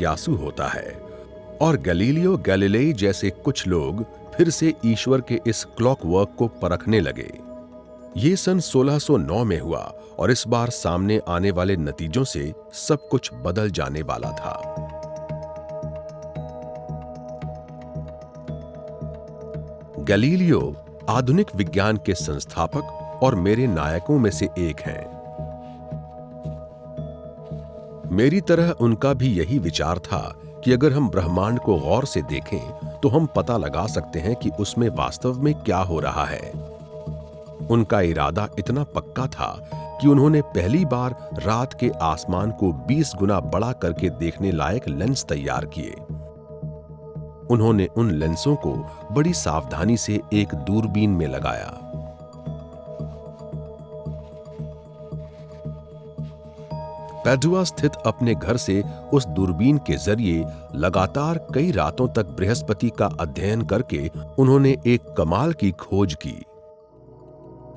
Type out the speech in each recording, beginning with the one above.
जिज्ञासु होता है। और गैलीलियो गैलिलेई जैसे कुछ लोग फिर से ईश्वर के इस क्लॉकवर्क को परखने लगे। ये सन 1609 में हुआ और इस बार सामने आने वाले नतीजों से सब कुछ बदल जाने वाला था। गैलीलियो आधुनिक विज्ञान के संस्थापक और मेरे नायकों में से एक हैं। मेरी तरह उनका भी यही विचार था कि अगर हम ब्रह्मांड को गौर से देखें तो हम पता लगा सकते हैं कि उसमें वास्तव में क्या हो रहा है। उनका इरादा इतना पक्का था कि उन्होंने पहली बार रात के आसमान को 20 गुना बड़ा करके देखने लायक लेंस तैयार किए। उन्होंने उन लेंसों को बड़ी सावधानी से एक दूरबीन में लगाया। पैदुआ स्थित अपने घर से उस दूरबीन के जरिए लगातार कई रातों तक बृहस्पति का अध्ययन करके उन्होंने एक कमाल की खोज की।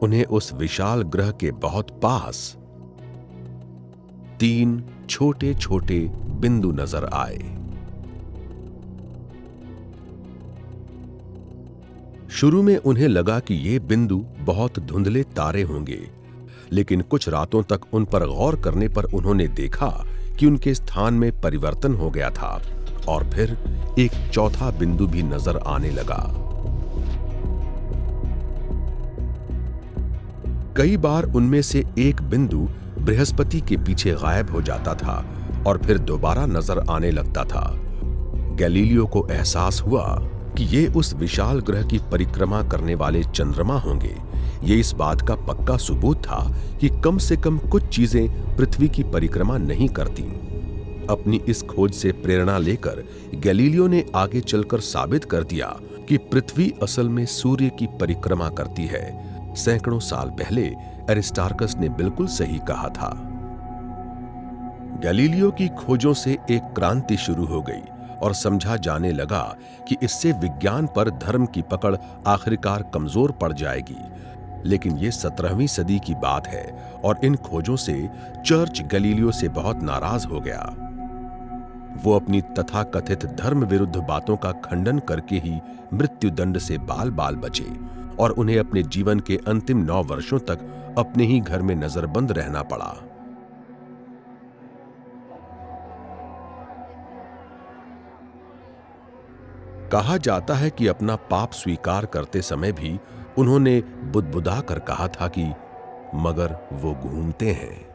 उन्हें उस विशाल ग्रह के बहुत पास 3 छोटे-छोटे बिंदु नजर आए। शुरू में उन्हें लगा कि ये बिंदु बहुत धुंधले तारे होंगे, लेकिन कुछ रातों तक उन पर गौर करने पर उन्होंने देखा कि उनके स्थान में परिवर्तन हो गया था और फिर एक चौथा बिंदु भी नजर आने लगा। कई बार उनमें से एक बिंदु बृहस्पति के पीछे गायब हो जाता था और फिर दोबारा नजर आने लगता था। गैलीलियो को एहसास हुआ कि ये उस विशाल ग्रह की परिक्रमा करने वाले चंद्रमा होंगे। ये इस बात का पक्का सबूत था कि कम से कम कुछ चीजें पृथ्वी की परिक्रमा नहीं करती। अपनी इस खोज से प्रेरणा लेकर गैलीलियो ने आगे चलकर साबित कर दिया कि पृथ्वी असल में सूर्य की परिक्रमा करती है। सैकड़ों साल पहले एरिस्टार्कस ने बिल्कुल सही कहा था। गैलीलियो की खोजों से एक क्रांति शुरू हो गई और समझा जाने लगा कि इससे विज्ञान पर धर्म की पकड़ आखिरकार कमजोर पड़ जाएगी। लेकिन ये 17वीं सदी की बात है और इन खोजों से चर्च गैलीलियो से बहुत नाराज हो गया। वो अपनी तथाकथित धर्म विरुद्ध बातों का खंडन करके ही मृत्युदंड से बाल बाल बचे और उन्हें अपने जीवन के अंतिम 9 वर्षों तक अपने ही घर में नजरबंद रहना पड़ा। कहा जाता है कि अपना पाप स्वीकार करते समय भी उन्होंने बुदबुदा कर कहा था कि मगर वो घूमते हैं।